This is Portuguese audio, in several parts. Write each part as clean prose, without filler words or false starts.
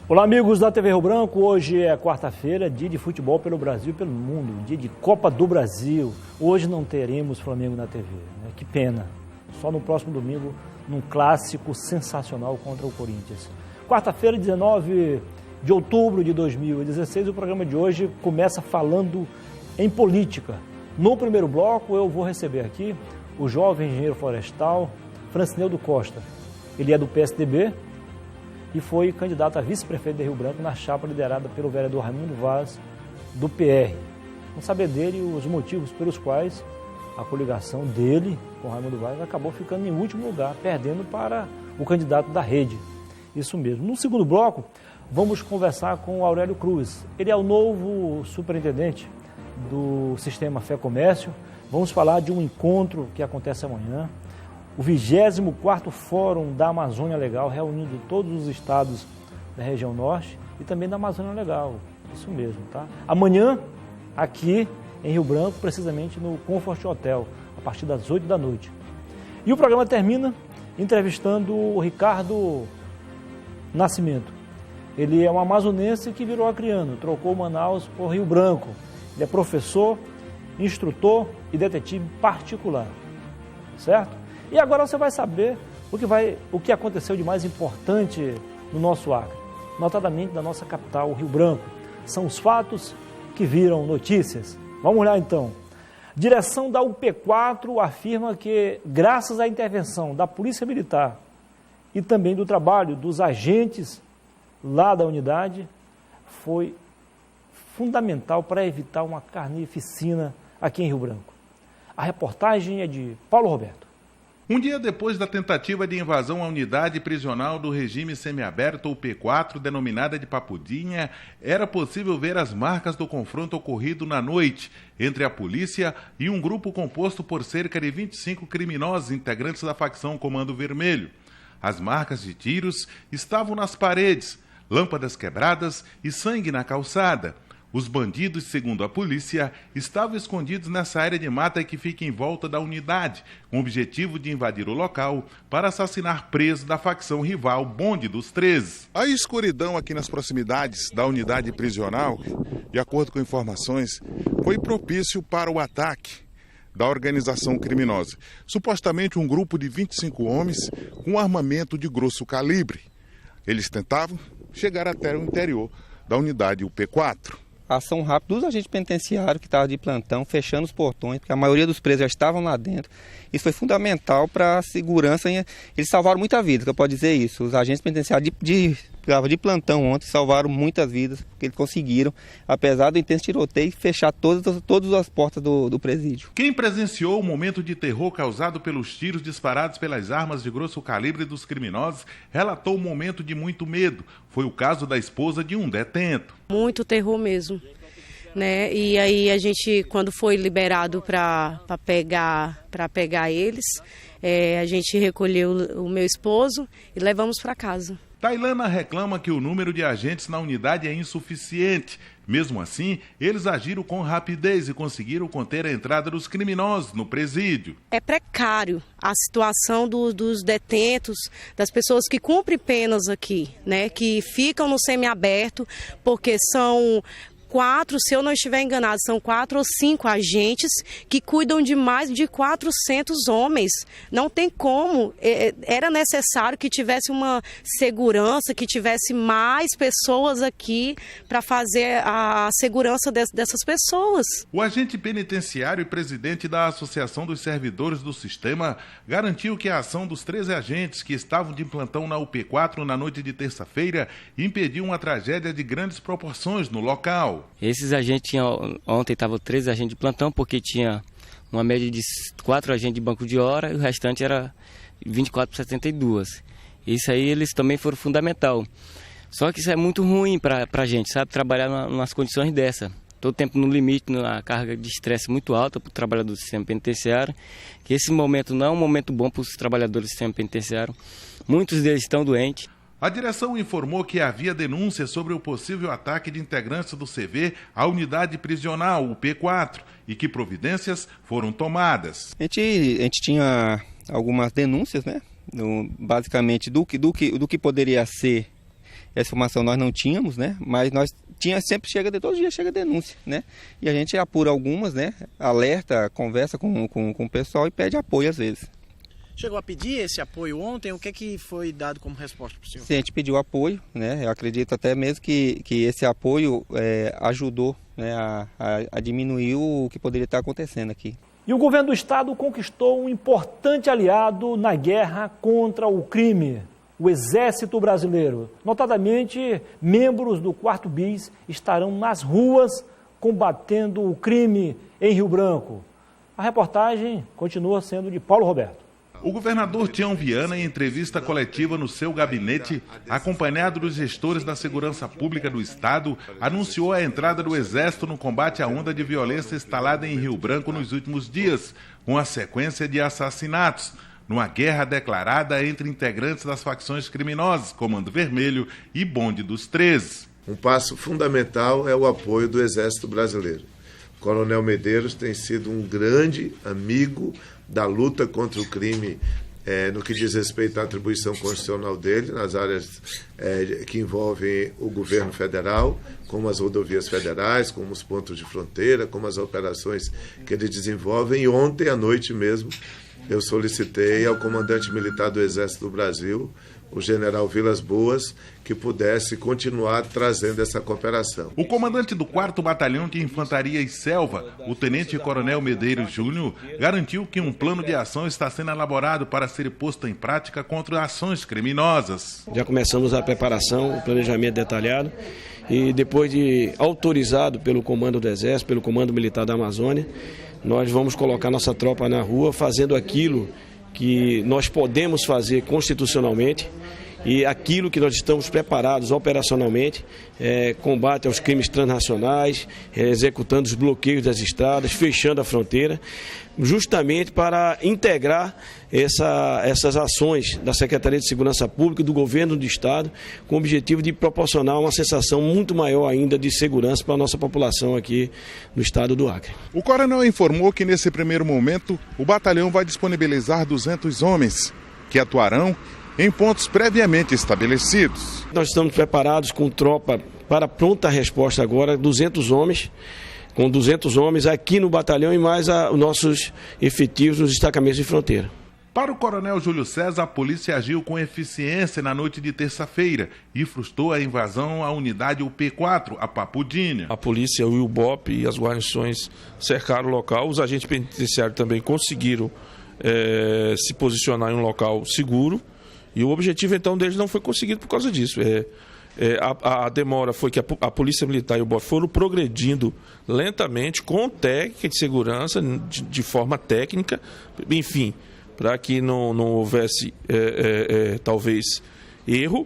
Olá amigos da TV Rio Branco, hoje é quarta-feira, dia de futebol pelo Brasil e pelo mundo, dia de Copa do Brasil. Hoje não teremos Flamengo na TV, né? Que pena, só no próximo domingo, num clássico sensacional contra o Corinthians. Quarta-feira, 19 de outubro de 2016, o programa de hoje começa falando em política. No primeiro bloco eu vou receber aqui o jovem engenheiro florestal Francineudo Costa. Ele é do PSDB, e foi candidato a vice-prefeito de Rio Branco na chapa liderada pelo vereador Raimundo Vaz, do PR. Vamos saber dele os motivos pelos quais a coligação dele com Raimundo Vaz acabou ficando em último lugar, perdendo para o candidato da rede. Isso mesmo. No segundo bloco, vamos conversar com o Aurélio Cruz. Ele é o novo superintendente do Sistema Fé Comércio. Vamos falar de um encontro que acontece amanhã, o 24º Fórum da Amazônia Legal, reunindo todos os estados da região norte e também da Amazônia Legal, isso mesmo, tá? Amanhã, aqui em Rio Branco, precisamente no Comfort Hotel, a partir das 8 da noite. E o programa termina entrevistando o Ricardo Nascimento. Ele é um amazonense que virou acriano, trocou Manaus por Rio Branco. Ele é professor, instrutor e detetive particular, certo? E agora você vai saber o que aconteceu de mais importante no nosso Acre, notadamente da nossa capital, Rio Branco. São os fatos que viram notícias. Vamos lá então. Direção da UP4 afirma que, graças à intervenção da Polícia Militar e também do trabalho dos agentes lá da unidade, foi fundamental para evitar uma carnificina aqui em Rio Branco. A reportagem é de Paulo Roberto. Um dia depois da tentativa de invasão à unidade prisional do regime semiaberto, UP4, denominada de Papudinha, era possível ver as marcas do confronto ocorrido na noite entre a polícia e um grupo composto por cerca de 25 criminosos integrantes da facção Comando Vermelho. As marcas de tiros estavam nas paredes, lâmpadas quebradas e sangue na calçada. Os bandidos, segundo a polícia, estavam escondidos nessa área de mata que fica em volta da unidade, com o objetivo de invadir o local para assassinar presos da facção rival Bonde dos 13. A escuridão aqui nas proximidades da unidade prisional, de acordo com informações, foi propício para o ataque da organização criminosa. Supostamente um grupo de 25 homens com armamento de grosso calibre. Eles tentavam chegar até o interior da unidade UP4. Ação rápida dos agentes penitenciários que estavam de plantão, fechando os portões, porque a maioria dos presos já estavam lá dentro. Isso foi fundamental para a segurança. Eles salvaram muita vida, que eu posso dizer isso. Os agentes penitenciários de plantão ontem salvaram muitas vidas, porque eles conseguiram, apesar do intenso tiroteio, fechar todas as portas do presídio. Quem presenciou o momento de terror causado pelos tiros disparados pelas armas de grosso calibre dos criminosos relatou um momento de muito medo. Foi o caso da esposa de um detento. Muito terror mesmo, né? E aí a gente, quando foi liberado para pegar eles, a gente recolheu o meu esposo e levamos para casa. Tailana reclama que o número de agentes na unidade é insuficiente. Mesmo assim, eles agiram com rapidez e conseguiram conter a entrada dos criminosos no presídio. É precário a situação dos detentos, das pessoas que cumprem penas aqui, né? Que ficam no semiaberto, porque são 4, se eu não estiver enganado, são 4 ou 5 agentes que cuidam de mais de 400 homens. Não tem como, era necessário que tivesse uma segurança, que tivesse mais pessoas aqui para fazer a segurança dessas pessoas. O agente penitenciário e presidente da Associação dos Servidores do Sistema garantiu que a ação dos 13 agentes que estavam de plantão na UP4 na noite de terça-feira impediu uma tragédia de grandes proporções no local. Esses agentes ontem estavam 13 agentes de plantão, porque tinha uma média de 4 agentes de banco de hora e o restante era 24 por 72. Isso aí eles também foram fundamental. Só que isso é muito ruim para a gente, sabe? Trabalhar nas condições dessa. Todo tempo no limite, na carga de estresse muito alta para o trabalhador do sistema penitenciário. Que esse momento não é um momento bom para os trabalhadores do sistema penitenciário. Muitos deles estão doentes. A direção informou que havia denúncias sobre o possível ataque de integrantes do CV à unidade prisional, o P4, e que providências foram tomadas. A gente tinha algumas denúncias, né? Basicamente do que poderia ser Essa informação nós não tínhamos, né? Mas sempre todo dia chega denúncia, né? E a gente apura algumas, né? Alerta, conversa com o pessoal e pede apoio às vezes. Chegou a pedir esse apoio ontem, o que foi dado como resposta para o senhor? Sim, a gente pediu apoio, né? Eu acredito até mesmo que esse apoio ajudou, né, a diminuir o que poderia estar acontecendo aqui. E o governo do estado conquistou um importante aliado na guerra contra o crime, o Exército Brasileiro. Notadamente, membros do 4º BIS estarão nas ruas combatendo o crime em Rio Branco. A reportagem continua sendo de Paulo Roberto. O governador Tião Viana, em entrevista coletiva no seu gabinete, acompanhado dos gestores da segurança pública do estado, anunciou a entrada do Exército no combate à onda de violência instalada em Rio Branco nos últimos dias, com a sequência de assassinatos, numa guerra declarada entre integrantes das facções criminosas, Comando Vermelho e Bonde dos 13. Um passo fundamental é o apoio do Exército Brasileiro. O Coronel Medeiros tem sido um grande amigo da luta contra o crime no que diz respeito à atribuição constitucional dele, nas áreas que envolvem o governo federal, como as rodovias federais, como os pontos de fronteira, como as operações que ele desenvolve. E ontem à noite mesmo, eu solicitei ao comandante militar do Exército do Brasil, o general Vilas Boas, que pudesse continuar trazendo essa cooperação. O comandante do 4º Batalhão de Infantaria e Selva, o tenente-coronel Medeiros Júnior, garantiu que um plano de ação está sendo elaborado para ser posto em prática contra ações criminosas. Já começamos a preparação, o planejamento detalhado, e depois de autorizado pelo Comando do Exército, pelo Comando Militar da Amazônia, nós vamos colocar nossa tropa na rua fazendo aquilo que nós podemos fazer constitucionalmente e aquilo que nós estamos preparados operacionalmente, combate aos crimes transnacionais, executando os bloqueios das estradas, fechando a fronteira, justamente para integrar essas ações da Secretaria de Segurança Pública e do Governo do Estado, com o objetivo de proporcionar uma sensação muito maior ainda de segurança para a nossa população aqui no estado do Acre. O coronel informou que nesse primeiro momento o batalhão vai disponibilizar 200 homens, que atuarão em pontos previamente estabelecidos. Nós estamos preparados com tropa para pronta resposta agora, 200 homens, com 200 homens aqui no batalhão e mais os nossos efetivos nos destacamentos de fronteira. Para o coronel Júlio César, a polícia agiu com eficiência na noite de terça-feira e frustrou a invasão à unidade UP4, a Papudinha. A polícia, o IUBOP e as guarnições cercaram o local. Os agentes penitenciários também conseguiram se posicionar em um local seguro. E o objetivo, então, deles não foi conseguido por causa disso. A demora foi que a Polícia Militar e o BOP foram progredindo lentamente, com técnica de segurança, de forma técnica, enfim, para que não houvesse, talvez, erro,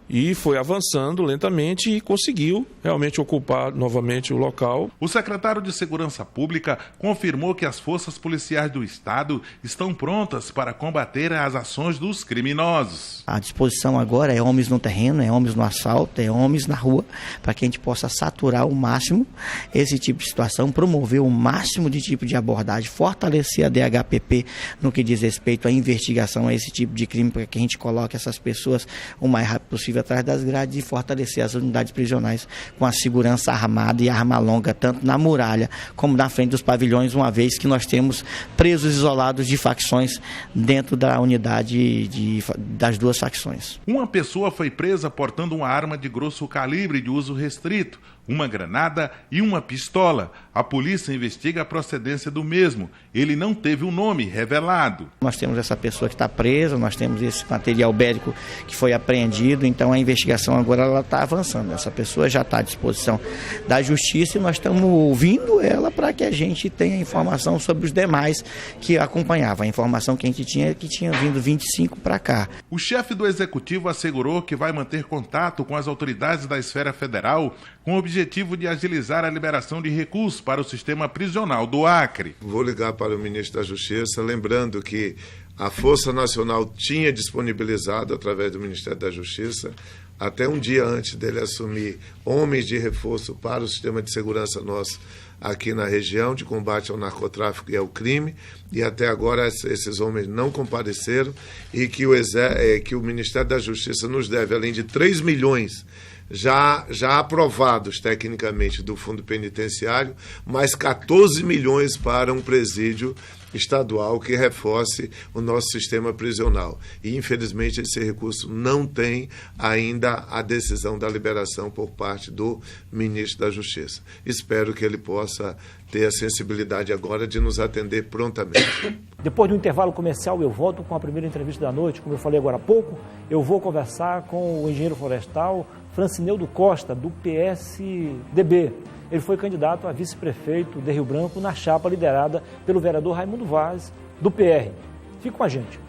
e foi avançando lentamente e conseguiu realmente ocupar novamente o local. O secretário de Segurança Pública confirmou que as forças policiais do estado estão prontas para combater as ações dos criminosos. A disposição agora é homens no terreno, é homens no asfalto, é homens na rua, para que a gente possa saturar ao máximo esse tipo de situação, promover o máximo de tipo de abordagem, fortalecer a DHPP no que diz respeito à investigação a esse tipo de crime, para que a gente coloque essas pessoas o mais rápido possível atrás das grades e fortalecer as unidades prisionais com a segurança armada e arma longa, tanto na muralha como na frente dos pavilhões, uma vez que nós temos presos isolados de facções dentro da unidade das duas facções. Uma pessoa foi presa portando uma arma de grosso calibre de uso restrito, uma granada e uma pistola. A polícia investiga a procedência do mesmo. Ele não teve o nome revelado. Nós temos essa pessoa que está presa, nós temos esse material bélico que foi apreendido, então a investigação agora está avançando. Essa pessoa já está à disposição da justiça e nós estamos ouvindo ela para que a gente tenha informação sobre os demais que acompanhavam. A informação que a gente tinha que tinha vindo 25 para cá. O chefe do executivo assegurou que vai manter contato com as autoridades da esfera federal com o objetivo de agilizar a liberação de recursos para o sistema prisional do Acre. Vou ligar para o ministro da Justiça, lembrando que A Força Nacional tinha disponibilizado, através do Ministério da Justiça, até um dia antes dele assumir, homens de reforço para o sistema de segurança nosso aqui na região, de combate ao narcotráfico e ao crime, e até agora esses homens não compareceram, e que o Ministério da Justiça nos deve, além de 3 milhões já aprovados tecnicamente do Fundo Penitenciário, mais 14 milhões para um presídio estadual que reforce o nosso sistema prisional. E, infelizmente, esse recurso não tem ainda a decisão da liberação por parte do ministro da Justiça. Espero que ele possa ter a sensibilidade agora de nos atender prontamente. Depois do intervalo comercial, eu volto com a primeira entrevista da noite. Como eu falei agora há pouco, eu vou conversar com o engenheiro florestal Francineudo Costa, do PSDB. Ele foi candidato a vice-prefeito de Rio Branco na chapa liderada pelo vereador Raimundo Vaz, do PR. Fique com a gente.